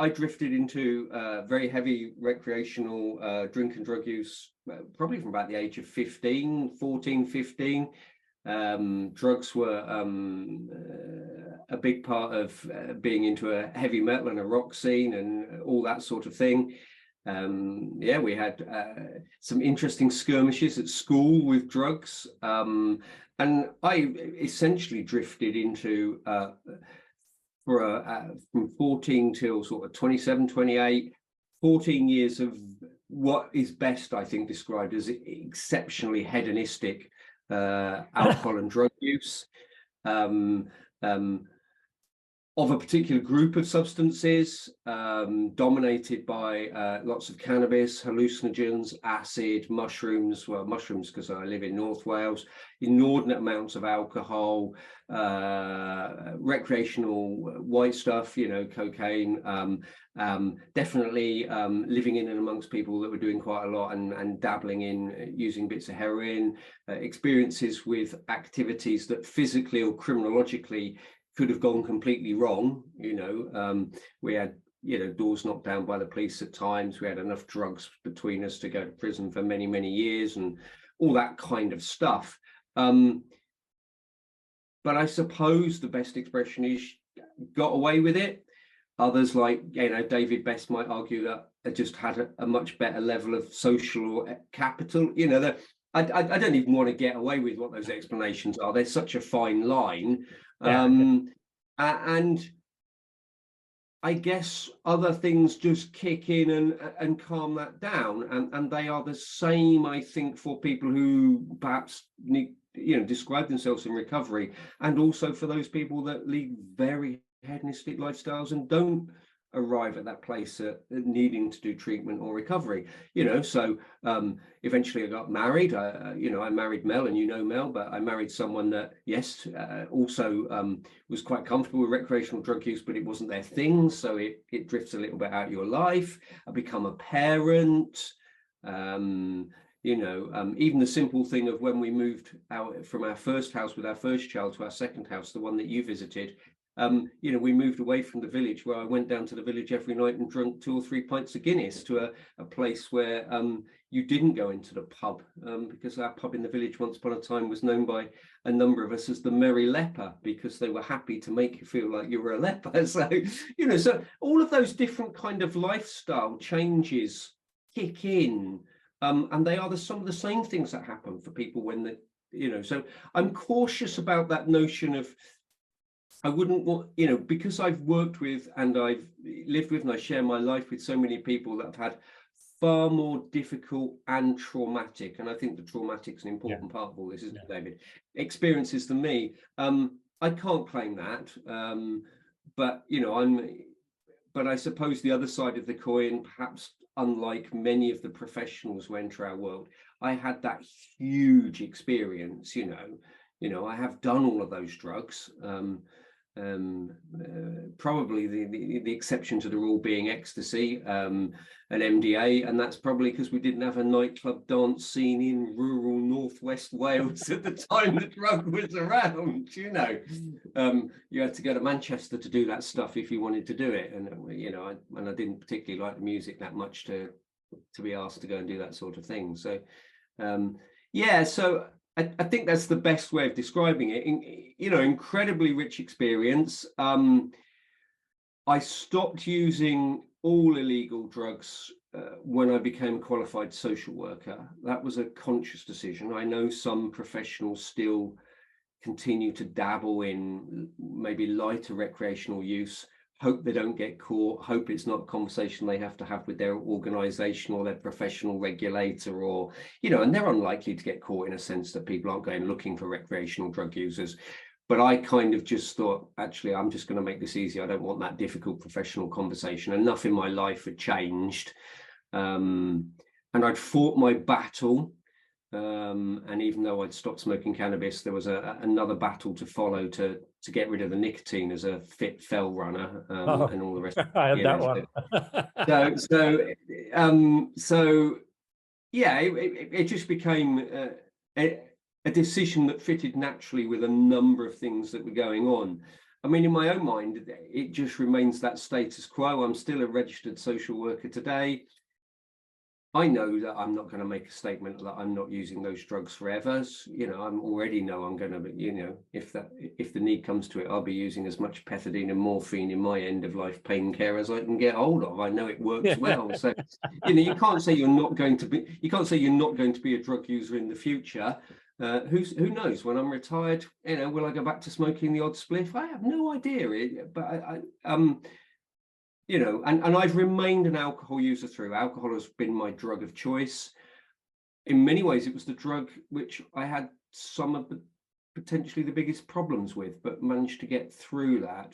I drifted into very heavy recreational drink and drug use probably from about the age of 14, 15. Drugs were a big part of being into a heavy metal and a rock scene and all that sort of thing. Yeah, we had some interesting skirmishes at school with drugs, and I essentially drifted into from 14 till sort of 27, 28, 14 years of what is best, I think, described as exceptionally hedonistic alcohol and drug use, of a particular group of substances, dominated by lots of cannabis, hallucinogens, acid, mushrooms, well, mushrooms because I live in North Wales, inordinate amounts of alcohol, recreational white stuff, you know, cocaine, definitely living in and amongst people that were doing quite a lot and dabbling in using bits of heroin, experiences with activities that physically or criminologically could have gone completely wrong. You know, we had, you know, doors knocked down by the police at times. We had enough drugs between us to go to prison for many, many years and all that kind of stuff. But I suppose the best expression is got away with it. Others, like, you know, David Best might argue that I just had a much better level of social capital. You know, I don't even want to get away with what those explanations are. There's such a fine line. And I guess other things just kick in and calm that down. And they are the same, I think, for people who perhaps need, you know, describe themselves in recovery, and also for those people that lead very hedonistic lifestyles and don't arrive at that place needing to do treatment or recovery, you know. So eventually I got married. You know, I married Mel, and you know Mel, but I married someone that, yes, also was quite comfortable with recreational drug use, but it wasn't their thing, so it drifts a little bit out of your life. I become a parent. You know, even the simple thing of when we moved out from our first house with our first child to our second house, the one that you visited, you know, we moved away from the village, where I went down to the village every night and drank 2 or 3 pints of Guinness, to a place where you didn't go into the pub, because our pub in the village once upon a time was known by a number of us as the Merry Leper, because they were happy to make you feel like you were a leper. So, you know, so all of those different kind of lifestyle changes kick in, and they are some of the same things that happen for people when they, you know. So I'm cautious about that notion of, I wouldn't want, you know, because I've worked with and I've lived with and I share my life with so many people that have had far more difficult and traumatic, and I think the traumatic is an important part of all this, isn't it, David? Experiences than me. I can't claim that, but, you know, but I suppose the other side of the coin, perhaps unlike many of the professionals who enter our world, I had that huge experience, you know, I have done all of those drugs. Probably the exception to the rule being ecstasy and MDA, and that's probably because we didn't have a nightclub dance scene in rural northwest Wales at the time the drug was around. You know, you had to go to Manchester to do that stuff if you wanted to do it, and you know, I didn't particularly like the music that much to be asked to go and do that sort of thing. So yeah, so I think that's the best way of describing it. You know, incredibly rich experience. I stopped using all illegal drugs when I became a qualified social worker. That was a conscious decision. I know some professionals still continue to dabble in maybe lighter recreational use, hope they don't get caught, hope it's not a conversation they have to have with their organization or their professional regulator, or, you know, and they're unlikely to get caught in a sense that people aren't going looking for recreational drug users. But I kind of just thought, actually, I'm just going to make this easy. I don't want that difficult professional conversation. Enough in my life had changed. And I'd fought my battle. And even though I'd stopped smoking cannabis, there was another battle to follow to get rid of the nicotine as a fit fell runner, and all the rest. I had that one. So yeah, it just became a decision that fitted naturally with a number of things that were going on. I mean, in my own mind, it just remains that status quo. I'm still a registered social worker today. I know that I'm not going to make a statement that I'm not using those drugs forever. You know, I'm already know I'm going to, you know, if the need comes to it, I'll be using as much pethidine and morphine in my end of life pain care as I can get hold of. I know it works well. So, you know, you can't say you're not going to be a drug user in the future. Who knows? When I'm retired, you know, will I go back to smoking the odd spliff? I have no idea. But you know, and I've remained an alcohol user through. Alcohol has been my drug of choice. In many ways, it was the drug which I had some of the potentially the biggest problems with, but managed to get through that.